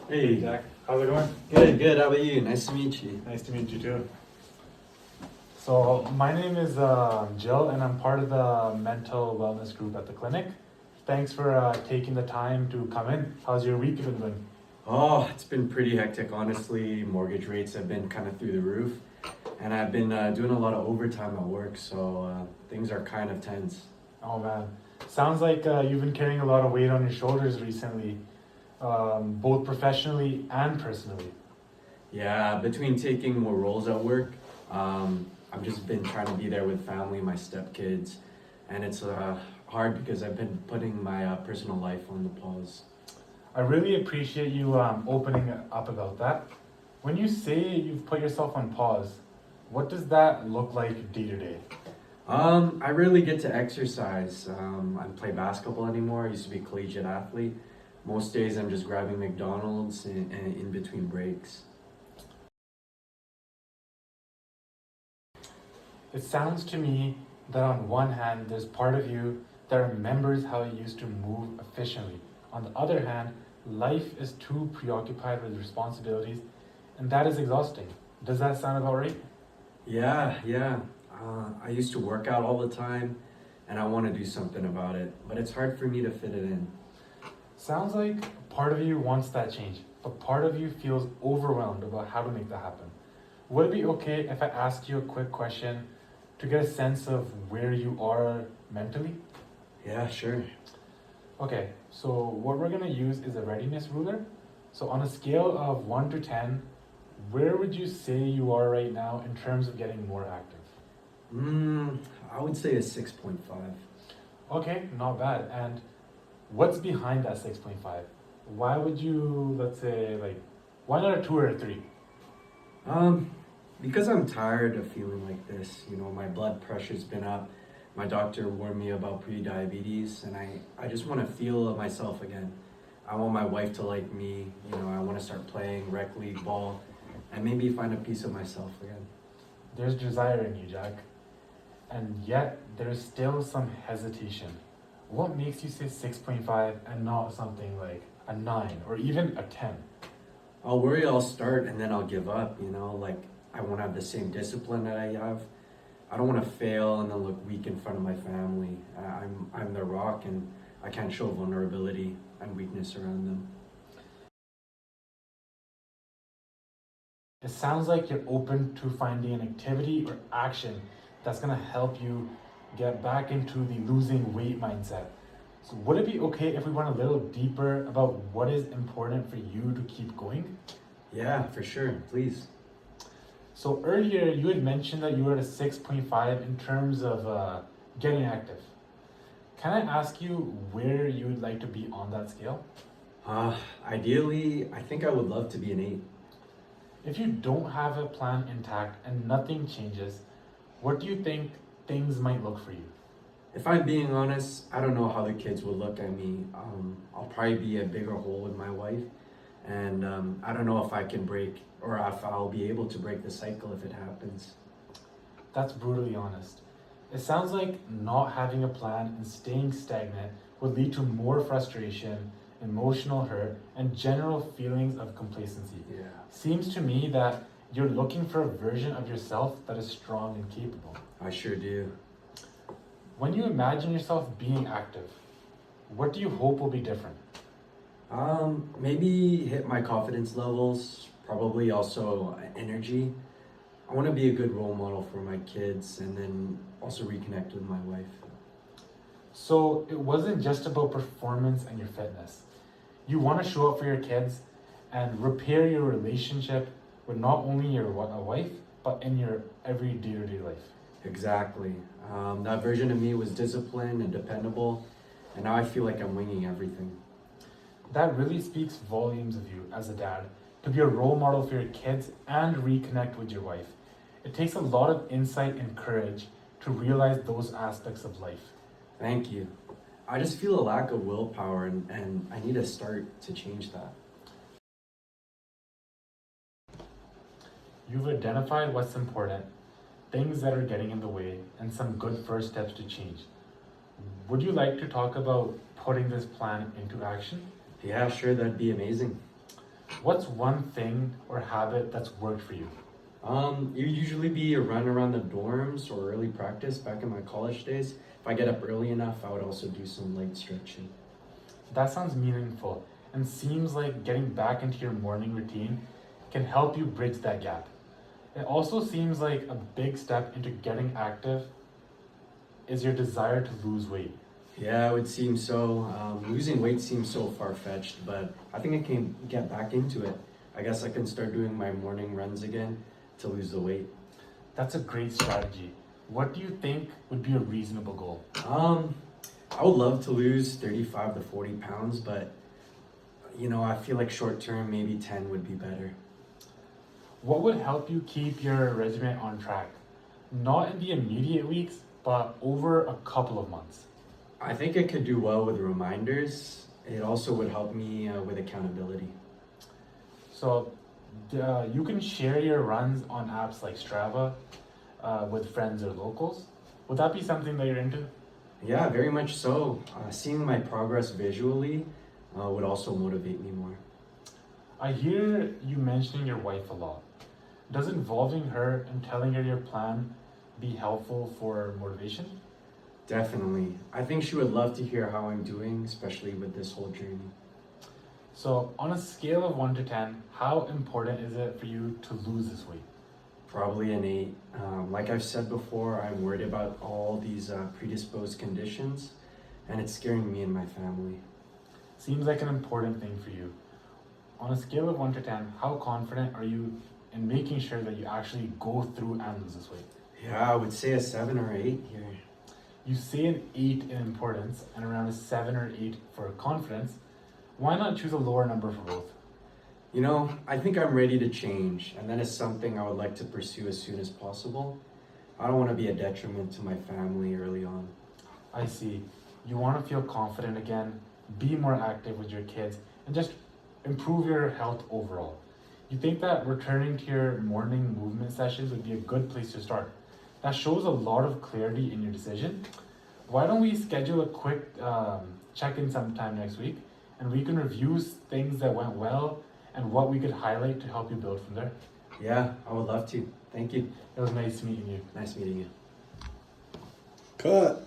Hey, Jack, how's it going? good, good. How about you? Nice to meet you. Nice to meet you too. So my name is Jill, and I'm part of the mental wellness group at the clinic. Thanks for taking the time to come in. How's your week been going? Oh, it's been pretty hectic, honestly. Mortgage rates have been kind of through the roof, and I've been doing a lot of overtime at work, so things are kind of tense. Oh man, sounds like you've been carrying a lot of weight on your shoulders recently, both professionally and personally. Yeah, between taking more roles at work, I've just been trying to be there with family, my stepkids, and it's hard because I've been putting my personal life on the pause. I really appreciate you opening up about that. When you say you've put yourself on pause, what does that look like day to day? I rarely get to exercise. I don't play basketball anymore. I used to be a collegiate athlete. Most days I'm just grabbing McDonald's in between breaks. It sounds to me that on one hand, there's part of you that remembers how you used to move efficiently. On the other hand, life is too preoccupied with responsibilities, and that is exhausting. Does that sound about right? Yeah. I used to work out all the time and I want to do something about it, but it's hard for me to fit it in. Sounds like part of you wants that change, but part of you feels overwhelmed about how to make that happen. Would it be okay if I asked you a quick question to get a sense of where you are mentally? Yeah, sure. Okay, so what we're gonna use is a readiness ruler. So on a scale of 1 to 10, where would you say you are right now in terms of getting more active? Mm, I would say a 6.5. Okay, not bad. And what's behind that 6.5? Why would you, let's say, like, why not a 2 or a 3? Um, because I'm tired of feeling like this. My blood pressure's been up. My doctor warned me about pre-diabetes, and I just want to feel myself again. I want my wife to like me. I want to start playing rec league ball, and maybe find a piece of myself again. There's desire in you, Jack. And yet, there's still some hesitation. What makes you say 6.5 and not something like a 9 or even a 10? I'll worry I'll start and then I'll give up. Like I won't have the same discipline that I have. I don't want to fail and then look weak in front of my family. I'm their rock, and I can't show vulnerability and weakness around them. It sounds like you're open to finding an activity or action that's gonna help you get back into the losing weight mindset. So, would it be okay if we went a little deeper about what is important for you to keep going? Yeah, for sure. Please. So, earlier you had mentioned that you were at a 6.5 in terms of getting active. Can I ask you where you would like to be on that scale? Ideally, I think I would love to be an 8. If you don't have a plan intact and nothing changes, what do you think things might look for you? If I'm being honest, I don't know how the kids will look at me. I'll probably be a bigger hole with my wife, and I don't know if I can break or if I'll be able to break the cycle if it happens. That's brutally honest. It sounds like not having a plan and staying stagnant would lead to more frustration, emotional hurt, and general feelings of complacency. Yeah. Seems to me that you're looking for a version of yourself that is strong and capable. I sure do. When you imagine yourself being active, what do you hope will be different? Maybe hit my confidence levels, probably also energy. I want to be a good role model for my kids and then also reconnect with my wife. So it wasn't just about performance and your fitness. You want to show up for your kids and repair your relationship with not only your wife, but in your everyday to day life. Exactly. That version of me was disciplined and dependable, and now I feel like I'm winging everything. That really speaks volumes of you as a dad to be a role model for your kids and reconnect with your wife. It takes a lot of insight and courage to realize those aspects of life. Thank you. I just feel a lack of willpower, and I need to start to change that. You've identified what's important, things that are getting in the way, and some good first steps to change. Would you like to talk about putting this plan into action? Yeah, sure, that'd be amazing. What's one thing or habit that's worked for you? It would usually be a run around the dorms or early practice back in my college days. If I get up early enough, I would also do some light stretching. That sounds meaningful and seems like getting back into your morning routine can help you bridge that gap. It also seems like a big step into getting active is your desire to lose weight. Yeah, it would seem so. Losing weight seems so far-fetched, but I think I can get back into it. I guess I can start doing my morning runs again to lose the weight. That's a great strategy. What do you think would be a reasonable goal? I would love to lose 35 to 40 pounds, but I feel like short term, maybe 10 would be better. What would help you keep your regimen on track? Not in the immediate weeks, but over a couple of months. I think I could do well with reminders. It also would help me with accountability. So you can share your runs on apps like Strava with friends or locals. Would that be something that you're into? Yeah, very much so. Seeing my progress visually would also motivate me more. I hear you mentioning your wife a lot. Does involving her and telling her your plan be helpful for motivation? Definitely. I think she would love to hear how I'm doing, especially with this whole journey. So, on a scale of 1 to 10, how important is it for you to lose this weight? Probably an 8. Like I've said before, I'm worried about all these predisposed conditions, and it's scaring me and my family. Seems like an important thing for you. On a scale of 1 to 10, how confident are you in making sure that you actually go through and lose this weight? Yeah, I would say a 7 or 8 here. You say an 8 in importance and around a 7 or 8 for confidence. Why not choose a lower number for both? I think I'm ready to change, and that is something I would like to pursue as soon as possible. I don't want to be a detriment to my family early on. I see. You want to feel confident again, be more active with your kids, and just improve your health overall. You think that returning to your morning movement sessions would be a good place to start. That shows a lot of clarity in your decision. Why don't we schedule a quick check-in sometime next week, and we can review things that went well and what we could highlight to help you build from there. Yeah, I would love to. Thank you. It was nice meeting you. Nice meeting you. Cut.